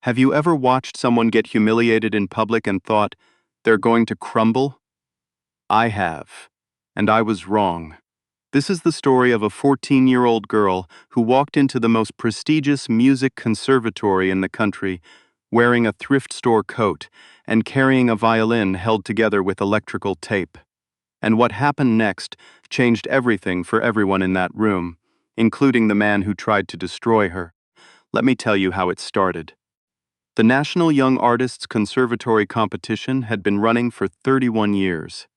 Have you ever watched someone get humiliated in public and thought, they're going to crumble? I have. And I was wrong. This is the story of a 14-year-old girl who walked into the most prestigious music conservatory in the country, wearing a thrift store coat and carrying a violin held together with electrical tape. And what happened next changed everything for everyone in that room, including the man who tried to destroy her. Let me tell you how it started. The National Young Artists Conservatory competition had been running for 31 years.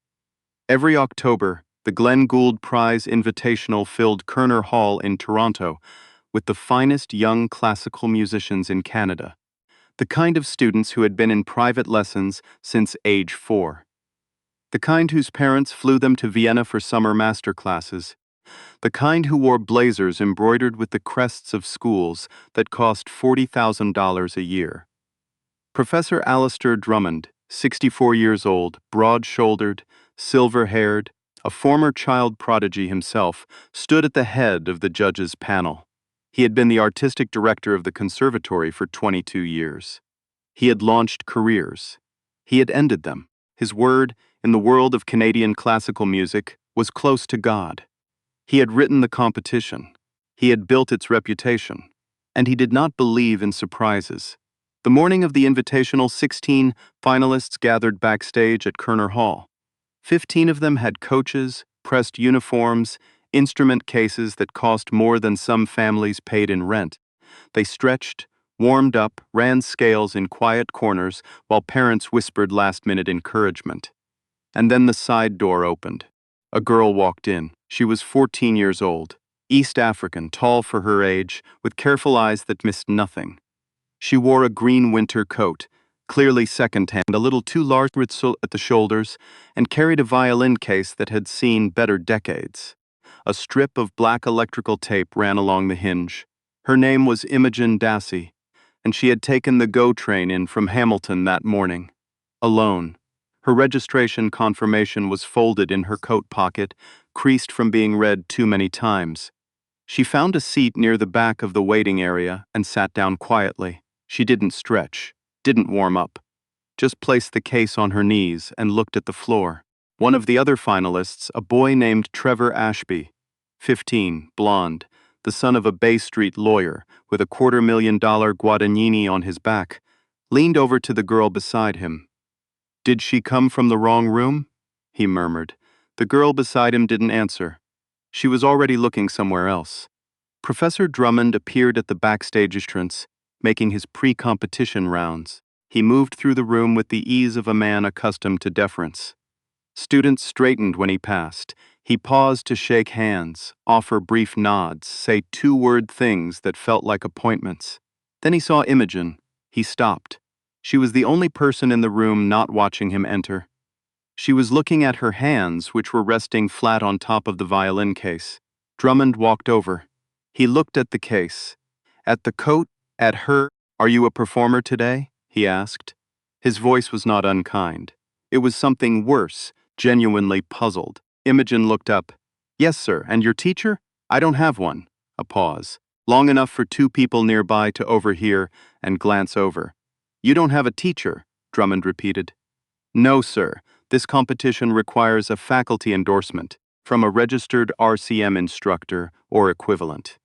Every October, the Glenn Gould Prize Invitational filled Koerner Hall in Toronto with the finest young classical musicians in Canada, the kind of students who had been in private lessons since age 4. The kind whose parents flew them to Vienna for summer master classes. The kind who wore blazers embroidered with the crests of schools that cost $40,000 a year. Professor Alistair Drummond, 64 years old, broad-shouldered, silver-haired, a former child prodigy himself, stood at the head of the judges' panel. He had been the artistic director of the conservatory for 22 years. He had launched careers. He had ended them. His word, in the world of Canadian classical music, was close to God. He had written the competition. He had built its reputation. And he did not believe in surprises. The morning of the Invitational, 16 finalists gathered backstage at Koerner Hall. 15 of them had coaches, pressed uniforms, instrument cases that cost more than some families paid in rent. They stretched, warmed up, ran scales in quiet corners while parents whispered last-minute encouragement. And then the side door opened. A girl walked in. She was 14 years old, East African, tall for her age, with careful eyes that missed nothing. She wore a green winter coat, clearly second-hand, a little too large at the shoulders, and carried a violin case that had seen better decades. A strip of black electrical tape ran along the hinge. Her name was Imogen Dassey, and she had taken the GO train in from Hamilton that morning. Alone. Her registration confirmation was folded in her coat pocket, creased from being read too many times. She found a seat near the back of the waiting area and sat down quietly. She didn't stretch, didn't warm up, just placed the case on her knees and looked at the floor. One of the other finalists, a boy named Trevor Ashby, 15, blonde, the son of a Bay Street lawyer with a $250,000 Guadagnini on his back, leaned over to the girl beside him. "Did she come from the wrong room?" he murmured. The girl beside him didn't answer. She was already looking somewhere else. Professor Drummond appeared at the backstage entrance, making his pre-competition rounds. He moved through the room with the ease of a man accustomed to deference. Students straightened when he passed. He paused to shake hands, offer brief nods, say two-word things that felt like appointments. Then he saw Imogen. He stopped. She was the only person in the room not watching him enter. She was looking at her hands, which were resting flat on top of the violin case. Drummond walked over. He looked at the case, at the coat, at her. "Are you a performer today?" he asked. His voice was not unkind. It was something worse, genuinely puzzled. Imogen looked up. "Yes, sir. And your teacher?" "I don't have one." A pause, long enough for two people nearby to overhear and glance over. "You don't have a teacher?" Drummond repeated. "No, sir. This competition requires a faculty endorsement from a registered RCM instructor or equivalent."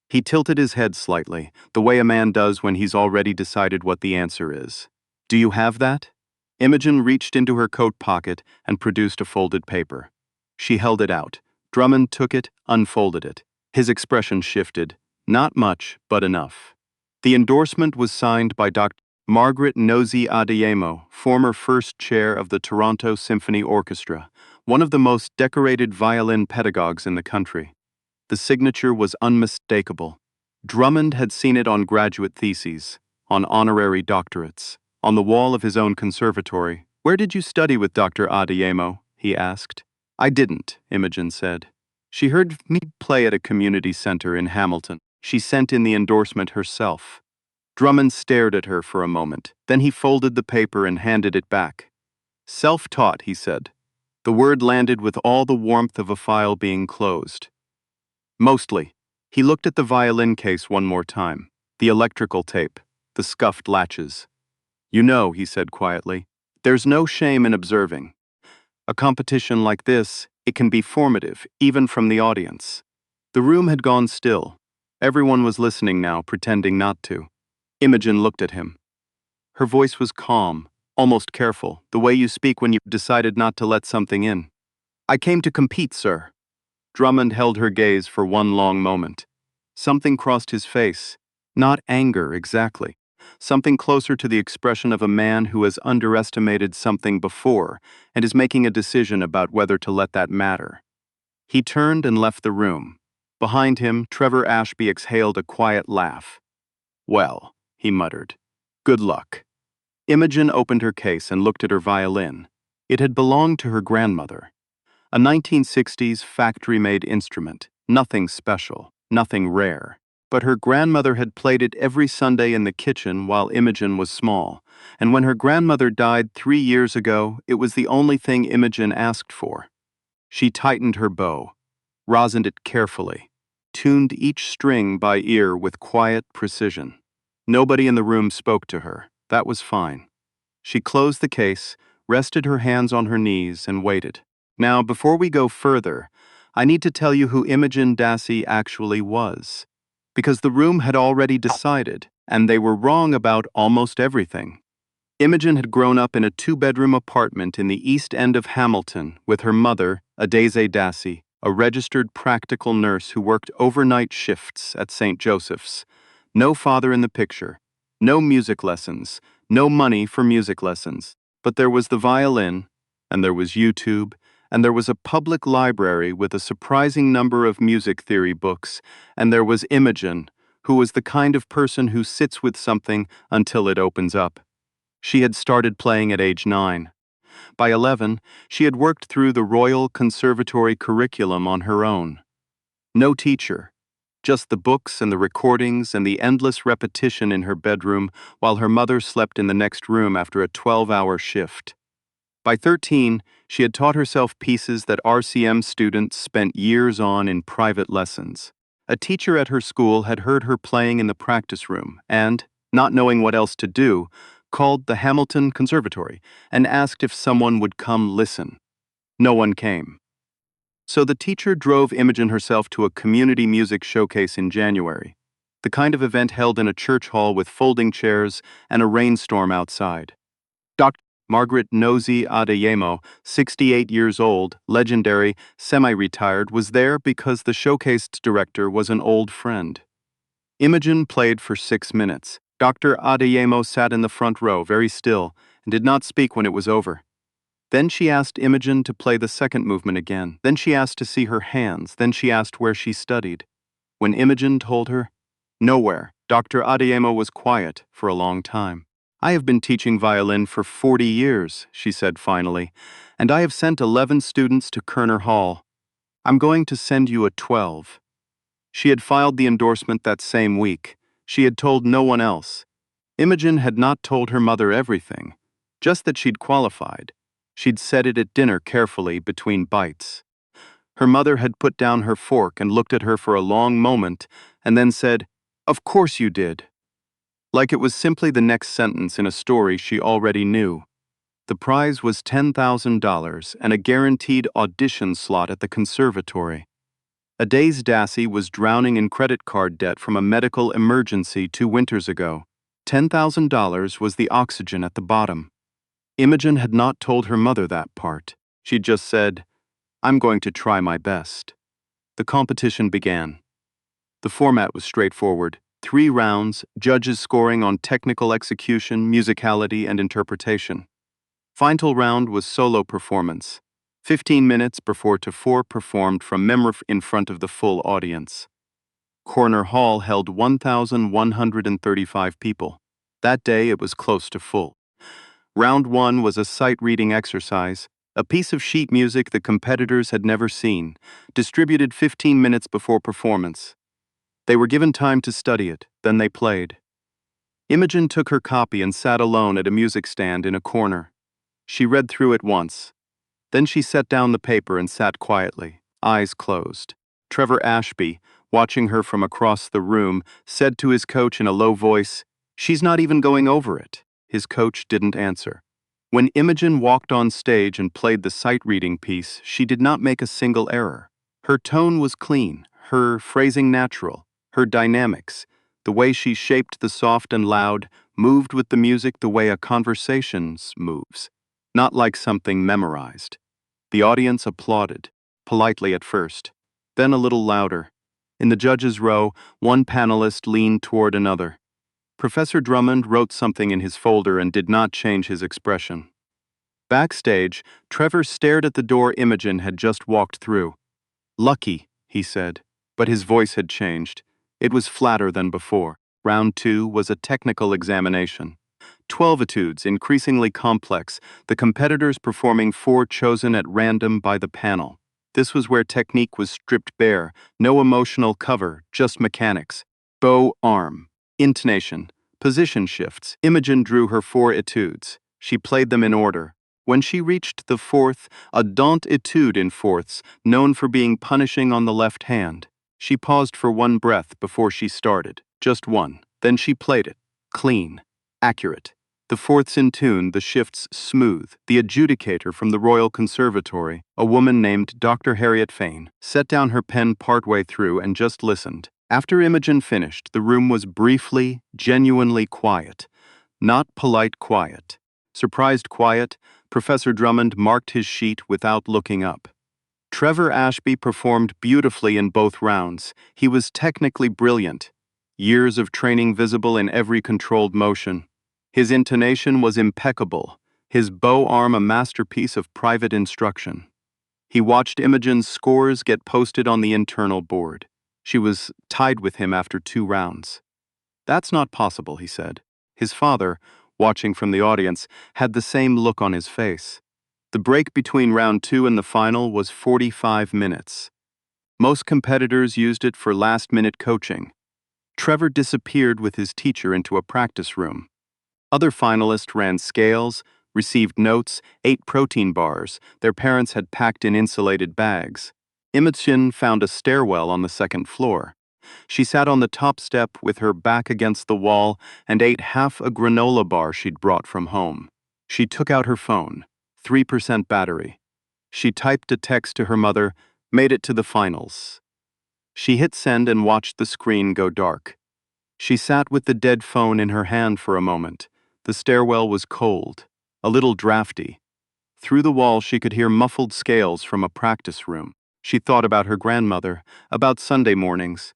He tilted his head slightly, the way a man does when he's already decided what the answer is. "Do you have that?" Imogen reached into her coat pocket and produced a folded paper. She held it out. Drummond took it, unfolded it. His expression shifted. Not much, but enough. The endorsement was signed by Dr. Margaret Nosy Adeyemo, former first chair of the Toronto Symphony Orchestra, one of the most decorated violin pedagogues in the country. The signature was unmistakable. Drummond had seen it on graduate theses, on honorary doctorates, on the wall of his own conservatory. "Where did you study with Dr. Adeyemo?" he asked. "I didn't," Imogen said. She heard me play at a community center in Hamilton. She sent in the endorsement herself. Drummond stared at her for a moment. Then he folded the paper and handed it back. "Self-taught," he said. The word landed with all the warmth of a file being closed. "Mostly." He looked at the violin case one more time. The electrical tape, the the scuffed latches. "You know," he said quietly, "there's no shame in observing. A competition like this, it can be formative, even from the audience." The room had gone still. Everyone was listening now, pretending not to. Imogen looked at him. Her voice was calm, almost careful, the way you speak when you've decided not to let something in. "I came to compete, sir." Drummond held her gaze for one long moment. Something crossed his face. Not anger, exactly. Something closer to the expression of a man who has underestimated something before and is making a decision about whether to let that matter. He turned and left the room. Behind him, Trevor Ashby exhaled a quiet laugh. "Well," he muttered, "good luck." Imogen opened her case and looked at her violin. It had belonged to her grandmother. A 1960s factory-made instrument, nothing special, nothing rare. But her grandmother had played it every Sunday in the kitchen while Imogen was small, and when her grandmother died 3 years ago, it was the only thing Imogen asked for. She tightened her bow, rosined it carefully, tuned each string by ear with quiet precision. Nobody in the room spoke to her. That was fine. She closed the case, rested her hands on her knees, and waited. Now, before we go further, I need to tell you who Imogen Dassey actually was. Because the room had already decided, and they were wrong about almost everything. Imogen had grown up in a 2-bedroom apartment in the East End of Hamilton with her mother, Adese Dassey, a registered practical nurse who worked overnight shifts at St. Joseph's. No father in the picture. No music lessons. No money for music lessons. But there was the violin, and there was YouTube, and there was a public library with a surprising number of music theory books, and there was Imogen, who was the kind of person who sits with something until it opens up. She had started playing at age 9. By 11, she had worked through the Royal Conservatory curriculum on her own. No teacher, just the books and the recordings and the endless repetition in her bedroom while her mother slept in the next room after a 12-hour shift. By 13, she had taught herself pieces that RCM students spent years on in private lessons. A teacher at her school had heard her playing in the practice room and, not knowing what else to do, called the Hamilton Conservatory and asked if someone would come listen. No one came. So the teacher drove Imogen herself to a community music showcase in January, the kind of event held in a church hall with folding chairs and a rainstorm outside. Dr. Margaret Nosy Adeyemo, 68 years old, legendary, semi-retired, was there because the showcase's director was an old friend. Imogen played for 6 minutes. Dr. Adeyemo sat in the front row, very still, and did not speak when it was over. Then she asked Imogen to play the second movement again. Then she asked to see her hands. Then she asked where she studied. When Imogen told her, "Nowhere," Dr. Adeyemo was quiet for a long time. "I have been teaching violin for 40 years, she said finally, "and I have sent 11 students to Koerner Hall. I'm going to send you a 12. She had filed the endorsement that same week. She had told no one else. Imogen had not told her mother everything, just that she'd qualified. She'd said it at dinner carefully between bites. Her mother had put down her fork and looked at her for a long moment and then said, "Of course you did." Like it was simply the next sentence in a story she already knew. The prize was $10,000 and a guaranteed audition slot at the conservatory. Adese Dassey was drowning in credit card debt from a medical emergency 2 winters ago. $10,000 was the oxygen at the bottom. Imogen had not told her mother that part. She'd just said, "I'm going to try my best." The competition began. The format was straightforward. 3 rounds, judges scoring on technical execution, musicality, and interpretation. Final round was solo performance. 15 minutes before to 4 performed from memory in front of the full audience. Koerner Hall held 1,135 people. That day it was close to full. Round 1 was a sight-reading exercise, a piece of sheet music the competitors had never seen, distributed 15 minutes before performance. They were given time to study it, then they played. Imogen took her copy and sat alone at a music stand in a corner. She read through it once. Then she set down the paper and sat quietly, eyes closed. Trevor Ashby, watching her from across the room, said to his coach in a low voice, She's not even going over it. His coach didn't answer. When Imogen walked on stage and played the sight-reading piece, she did not make a single error. Her tone was clean, her phrasing natural, her dynamics, the way she shaped the soft and loud, moved with the music the way a conversation moves, not like something memorized. The audience applauded, politely at first, then a little louder. In the judges' row, one panelist leaned toward another. Professor Drummond wrote something in his folder and did not change his expression. Backstage, Trevor stared at the door Imogen had just walked through. "Lucky," he said, but his voice had changed. It was flatter than before. Round 2 was a technical examination. 12 etudes, increasingly complex, the competitors performing 4 chosen at random by the panel. This was where technique was stripped bare, no emotional cover, just mechanics. Bow, arm, intonation, position shifts. Imogen drew her 4 etudes. She played them in order. When she reached the 4th, a dant etude in fourths, known for being punishing on the left hand, she paused for one breath before she started, just one. Then she played it, clean, accurate. The fourths in tune, the shifts smooth. The adjudicator from the Royal Conservatory, a woman named Dr. Harriet Fane, set down her pen partway through and just listened. After Imogen finished, the room was briefly, genuinely quiet. Not polite quiet. Surprised quiet, Professor Drummond marked his sheet without looking up. Trevor Ashby performed beautifully in both rounds. He was technically brilliant. Years of training visible in every controlled motion. His intonation was impeccable, his bow arm a masterpiece of private instruction. He watched Imogen's scores get posted on the internal board. She was tied with him after 2 rounds. "That's not possible," he said. His father, watching from the audience, had the same look on his face. The break between round 2 and the final was 45 minutes. Most competitors used it for last-minute coaching. Trevor disappeared with his teacher into a practice room. Other finalists ran scales, received notes, ate protein bars their parents had packed in insulated bags. Imogen found a stairwell on the 2nd floor. She sat on the top step with her back against the wall and ate half a granola bar she'd brought from home. She took out her phone, 3% battery. She typed a text to her mother, made it to the finals. She hit send and watched the screen go dark. She sat with the dead phone in her hand for a moment. The stairwell was cold, a little drafty. Through the wall she could hear muffled scales from a practice room. She thought about her grandmother, about Sunday mornings,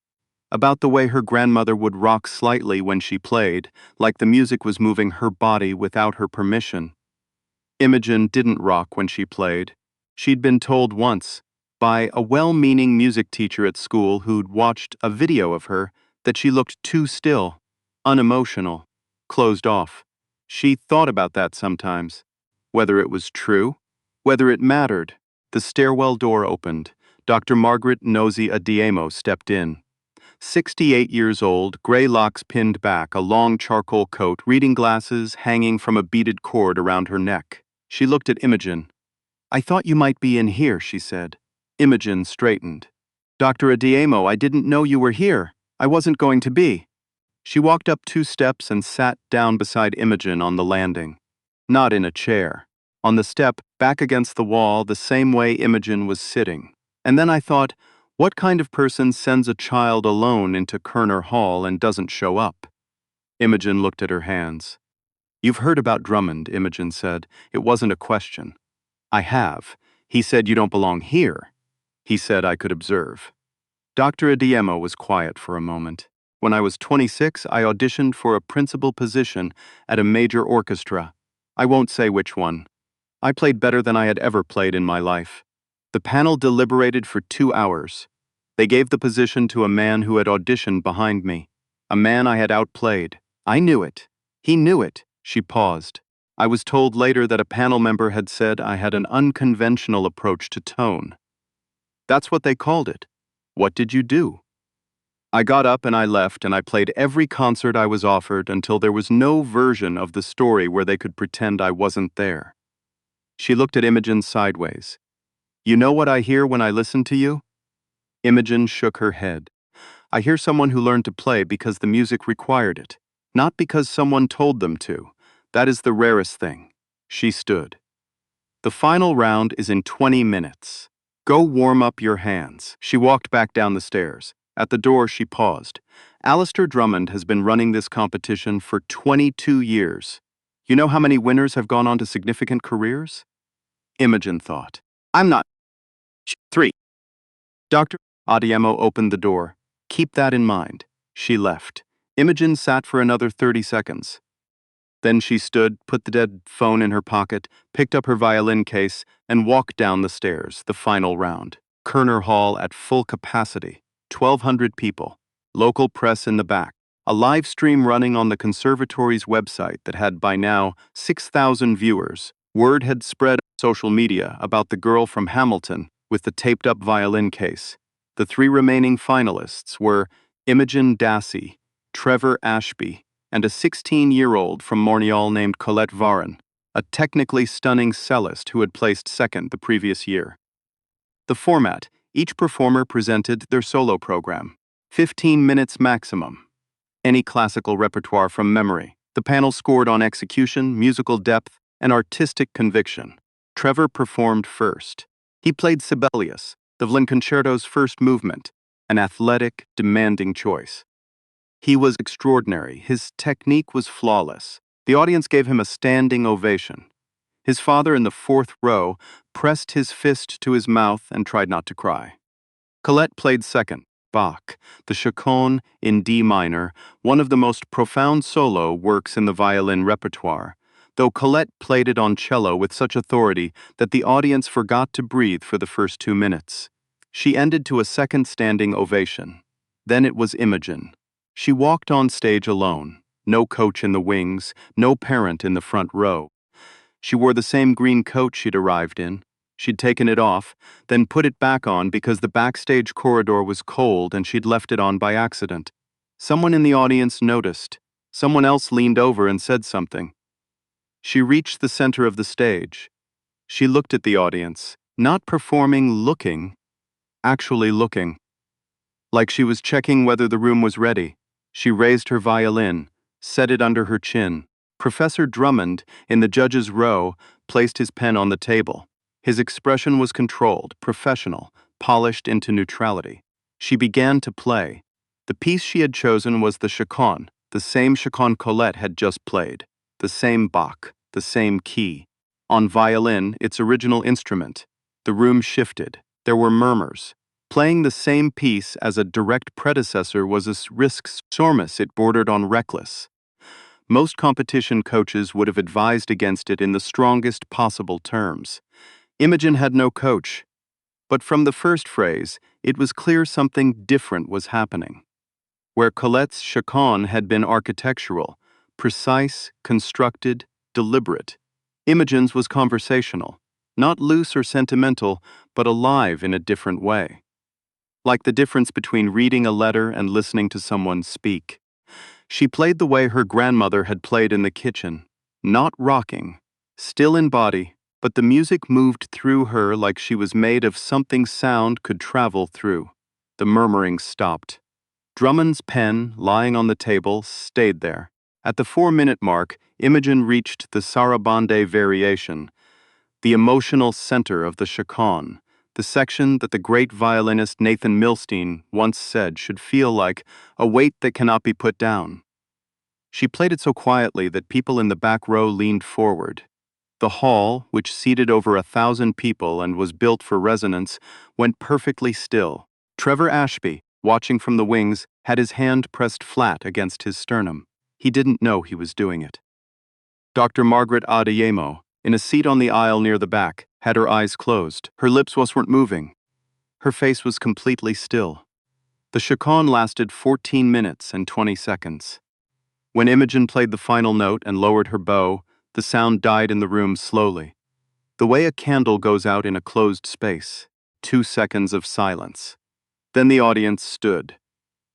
about the way her grandmother would rock slightly when she played, like the music was moving her body without her permission. Imogen didn't rock when she played. She'd been told once, by a well-meaning music teacher at school who'd watched a video of her, that she looked too still, unemotional, closed off. She thought about that sometimes. Whether it was true, whether it mattered. The stairwell door opened. Dr. Margaret Nosy Adiemo stepped in. 68 years old, gray locks pinned back, a long charcoal coat, reading glasses hanging from a beaded cord around her neck. She looked at Imogen. "I thought you might be in here," she said. Imogen straightened. "Dr. Adiemo, I didn't know you were here. I wasn't going to be." She walked up 2 steps and sat down beside Imogen on the landing. Not in a chair. On the step, back against the wall, the same way Imogen was sitting. And then I thought, what kind of person sends a child alone into Koerner Hall and doesn't show up? Imogen looked at her hands. "You've heard about Drummond," Imogen said. It wasn't a question. "I have. He said you don't belong here. He said I could observe." Dr. Adiemo was quiet for a moment. "When I was 26, I auditioned for a principal position at a major orchestra. I won't say which one. I played better than I had ever played in my life. The panel deliberated for 2 hours. They gave the position to a man who had auditioned behind me, a man I had outplayed. I knew it. He knew it." She paused. "I was told later that a panel member had said I had an unconventional approach to tone. That's what they called it. What did you do?" "I got up and I left and I played every concert I was offered until there was no version of the story where they could pretend I wasn't there." She looked at Imogen sideways. "You know what I hear when I listen to you?" Imogen shook her head. "I hear someone who learned to play because the music required it. Not because someone told them to. That is the rarest thing. She stood. The final round is in 20 minutes. Go warm up your hands. She walked back down the stairs. At the door, she paused. Alistair Drummond has been running this competition for 22 years. You know how many winners have gone on to significant careers? Imogen thought. I'm not. 3. Dr. Adeyemo opened the door. Keep that in mind. She left. Imogen sat for another 30 seconds. Then she stood, put the dead phone in her pocket, picked up her violin case, and walked down the stairs, the final round. Koerner Hall at full capacity. 1,200 people. Local press in the back. A live stream running on the conservatory's website that had by now 6,000 viewers. Word had spread on social media about the girl from Hamilton with the taped-up violin case. The 3 remaining finalists were Imogen Dassey, Trevor Ashby, and a 16-year-old from Montreal named Colette Varin, a technically stunning cellist who had placed second the previous year. The format: each performer presented their solo program. 15 minutes maximum. Any classical repertoire from memory. The panel scored on execution, musical depth, and artistic conviction. Trevor performed first. He played Sibelius, the violin concerto's first movement, an athletic, demanding choice. He was extraordinary. His technique was flawless. The audience gave him a standing ovation. His father in the 4th row pressed his fist to his mouth and tried not to cry. Colette played second. Bach, the Chaconne in D minor, one of the most profound solo works in the violin repertoire, though Colette played it on cello with such authority that the audience forgot to breathe for the first 2 minutes. She ended to a second standing ovation. Then it was Imogen. She walked on stage alone, no coach in the wings, no parent in the front row. She wore the same green coat she'd arrived in. She'd taken it off, then put it back on because the backstage corridor was cold and she'd left it on by accident. Someone in the audience noticed. Someone else leaned over and said something. She reached the center of the stage. She looked at the audience, not performing, looking, actually looking. Like she was checking whether the room was ready. She raised her violin, set it under her chin. Professor Drummond, in the judge's row, placed his pen on the table. His expression was controlled, professional, polished into neutrality. She began to play. The piece she had chosen was the Chaconne, the same Chaconne Colette had just played, the same Bach, the same key. On violin, its original instrument. The room shifted. There were murmurs. Playing the same piece as a direct predecessor was a risk enormous. It bordered on reckless. Most competition coaches would have advised against it in the strongest possible terms. Imogen had no coach, but from the first phrase, it was clear something different was happening. Where Colette's Chaconne had been architectural, precise, constructed, deliberate, Imogen's was conversational, not loose or sentimental, but alive in a different way. Like the difference between reading a letter and listening to someone speak. She played the way her grandmother had played in the kitchen, not rocking, still in body, but the music moved through her like she was made of something sound could travel through. The murmuring stopped. Drummond's pen, lying on the table, stayed there. At the 4-minute mark, Imogen reached the Sarabande variation, the emotional center of the Chaconne, the section that the great violinist Nathan Milstein once said should feel like a weight that cannot be put down. She played it so quietly that people in the back row leaned forward. The hall, which seated over 1,000 people and was built for resonance, went perfectly still. Trevor Ashby, watching from the wings, had his hand pressed flat against his sternum. He didn't know he was doing it. Dr. Margaret Adeyemo, in a seat on the aisle near the back, had her eyes closed. Her lips weren't moving. Her face was completely still. The Chaconne lasted 14 minutes and 20 seconds. When Imogen played the final note and lowered her bow, the sound died in the room slowly. The way a candle goes out in a closed space. 2 seconds of silence. Then the audience stood.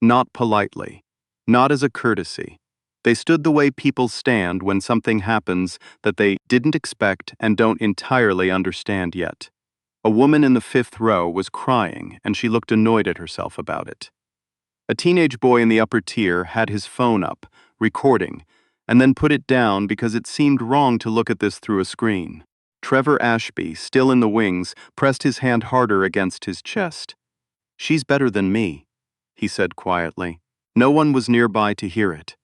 Not politely. Not as a courtesy. They stood the way people stand when something happens that they didn't expect and don't entirely understand yet. A woman in the 5th row was crying, and she looked annoyed at herself about it. A teenage boy in the upper tier had his phone up, recording, and then put it down because it seemed wrong to look at this through a screen. Trevor Ashby, still in the wings, pressed his hand harder against his chest. "She's better than me," he said quietly. No one was nearby to hear it.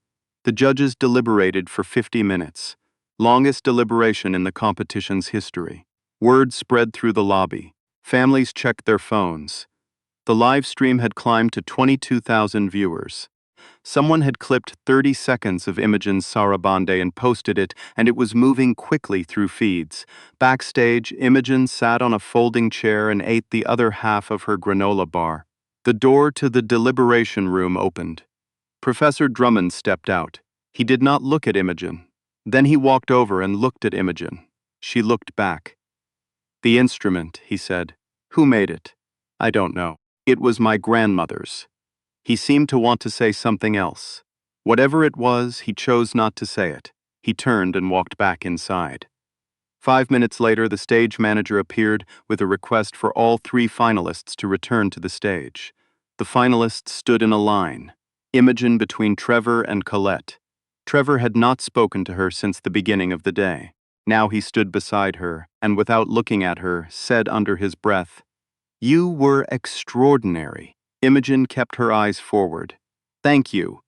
The judges deliberated for 50 minutes, longest deliberation in the competition's history. Word spread through the lobby. Families checked their phones. The live stream had climbed to 22,000 viewers. Someone had clipped 30 seconds of Imogen's sarabande and posted it, and it was moving quickly through feeds. Backstage, Imogen sat on a folding chair and ate the other half of her granola bar. The door to the deliberation room opened. Professor Drummond stepped out. He did not look at Imogen. Then he walked over and looked at Imogen. She looked back. "The instrument," he said. "Who made it?" "I don't know. It was my grandmother's." He seemed to want to say something else. Whatever it was, he chose not to say it. He turned and walked back inside. 5 minutes later, the stage manager appeared with a request for all 3 finalists to return to the stage. The finalists stood in a line, Imogen between Trevor and Colette. Trevor had not spoken to her since the beginning of the day. Now he stood beside her, and without looking at her, said under his breath, "You were extraordinary." Imogen kept her eyes forward. "Thank you.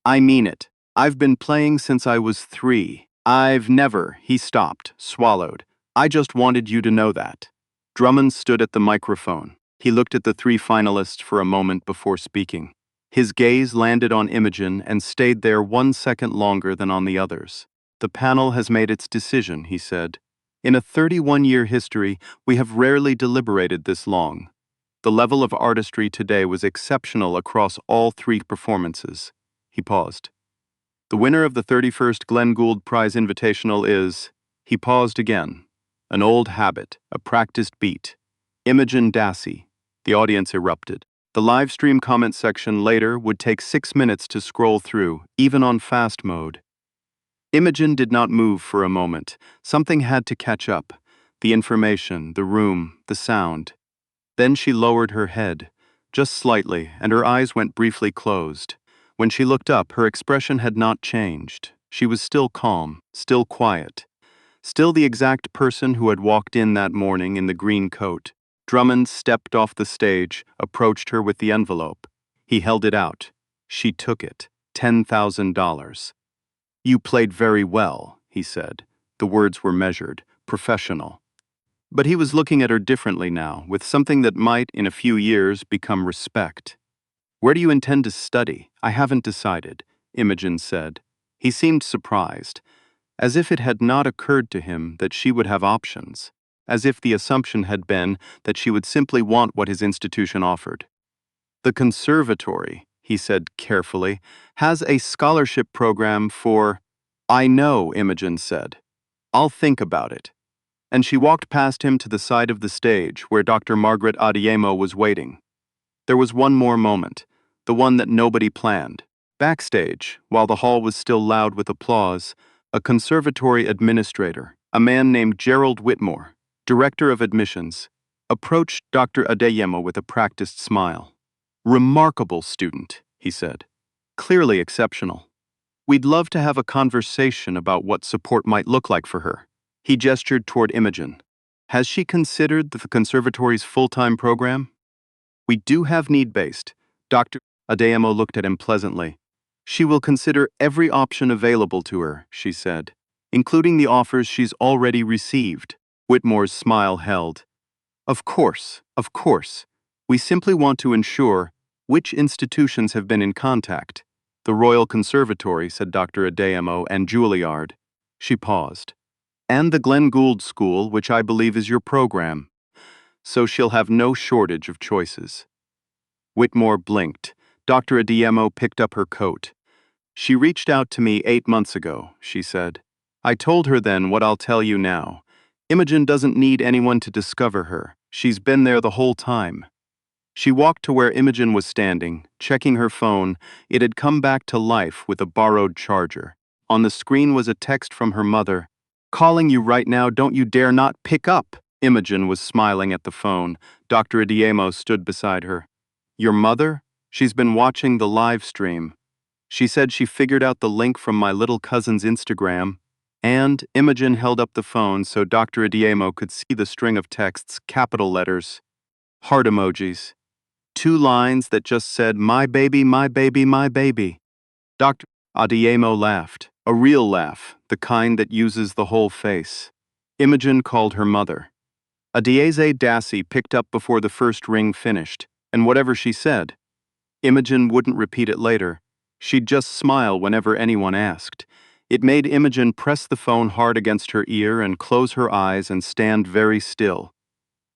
I mean it. I've been playing since I was 3. I've never," he stopped, swallowed. "I just wanted you to know that." Drummond stood at the microphone. He looked at the 3 finalists for a moment before speaking. His gaze landed on Imogen and stayed there 1 second longer than on the others. "The panel has made its decision," he said. "In a 31-year history, we have rarely deliberated this long. The level of artistry today was exceptional across all 3 performances." He paused. "The winner of the 31st Glenn Gould Prize Invitational is..." He paused again. "An old habit, a practiced beat. Imogen Dassey." The audience erupted. The live stream comment section later would take 6 minutes to scroll through, even on fast mode. Imogen did not move for a moment. Something had to catch up. The information, the room, the sound. Then she lowered her head, just slightly, and her eyes went briefly closed. When she looked up, her expression had not changed. She was still calm, still quiet. Still the exact person who had walked in that morning in the green coat. Drummond stepped off the stage, approached her with the envelope. He held it out. She took it. $10,000. "You played very well," he said. The words were measured, professional. But he was looking at her differently now, with something that might, in a few years, become respect. "Where do you intend to study?" "I haven't decided," Imogen said. He seemed surprised, as if it had not occurred to him that she would have options, as if the assumption had been that she would simply want what his institution offered. "The conservatory," he said carefully, "has a scholarship program for..." "I know," Imogen said. "I'll think about it." And she walked past him to the side of the stage where Dr. Margaret Adeyemo was waiting. There was one more moment, the one that nobody planned. Backstage, while the hall was still loud with applause, a conservatory administrator, a man named Gerald Whitmore, director of admissions, approached Dr. Adeyemo with a practiced smile. "Remarkable student," he said. "Clearly exceptional. We'd love to have a conversation about what support might look like for her." He gestured toward Imogen. "Has she considered the conservatory's full-time program?" "We do have need-based." Dr. Adeyemo looked at him pleasantly. "She will consider every option available to her," she said, "including the offers she's already received." Whitmore's smile held. Of course. We simply want to ensure which institutions have been in contact." "The Royal Conservatory," said Dr. Adeyemo, "and Juilliard." She paused. "And the Glenn Gould School, which I believe is your program. So she'll have no shortage of choices." Whitmore blinked. Dr. Adeyemo picked up her coat. "She reached out to me 8 months ago," she said. "I told her then what I'll tell you now. Imogen doesn't need anyone to discover her. She's been there the whole time." She walked to where Imogen was standing, checking her phone. It had come back to life with a borrowed charger. On the screen was a text from her mother. "Calling you right now, don't you dare not pick up." Imogen was smiling at the phone. Dr. Adeyemo stood beside her. "Your mother? She's been watching the live stream." She said she figured out the link from my little cousin's Instagram, and Imogen held up the phone so Dr. Adiemo could see the string of texts, capital letters, heart emojis, 2 lines that just said, "My baby, my baby, my baby." Dr. Adiemo laughed, a real laugh, the kind that uses the whole face. Imogen called her mother. Adieze Dassey picked up before the first ring finished, and whatever she said, Imogen wouldn't repeat it later. She'd just smile whenever anyone asked. It made Imogen press the phone hard against her ear and close her eyes and stand very still,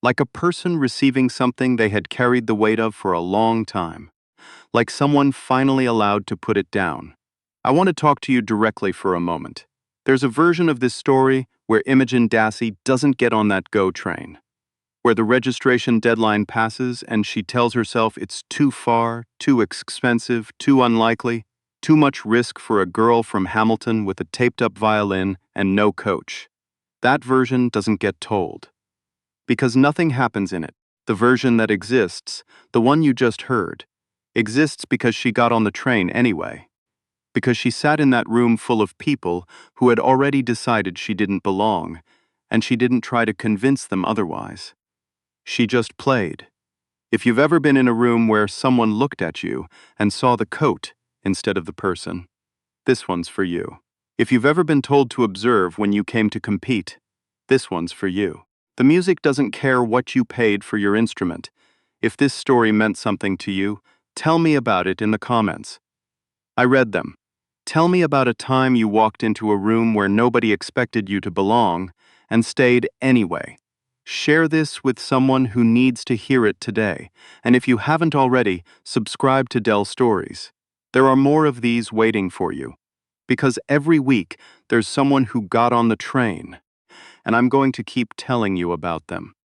like a person receiving something they had carried the weight of for a long time, like someone finally allowed to put it down. I want to talk to you directly for a moment. There's a version of this story where Imogen Dassey doesn't get on that go train, where the registration deadline passes and she tells herself it's too far, too expensive, too unlikely, too much risk for a girl from Hamilton with a taped-up violin and no coach. That version doesn't get told, because nothing happens in it. The version that exists, the one you just heard, exists because she got on the train anyway, because she sat in that room full of people who had already decided she didn't belong, and she didn't try to convince them otherwise. She just played. If you've ever been in a room where someone looked at you and saw the coat instead of the person, this one's for you. If you've ever been told to observe when you came to compete, this one's for you. The music doesn't care what you paid for your instrument. If this story meant something to you, tell me about it in the comments. I read them. Tell me about a time you walked into a room where nobody expected you to belong and stayed anyway. Share this with someone who needs to hear it today, and if you haven't already, subscribe to DELL Stories. There are more of these waiting for you, because every week there's someone who got on the train, and I'm going to keep telling you about them.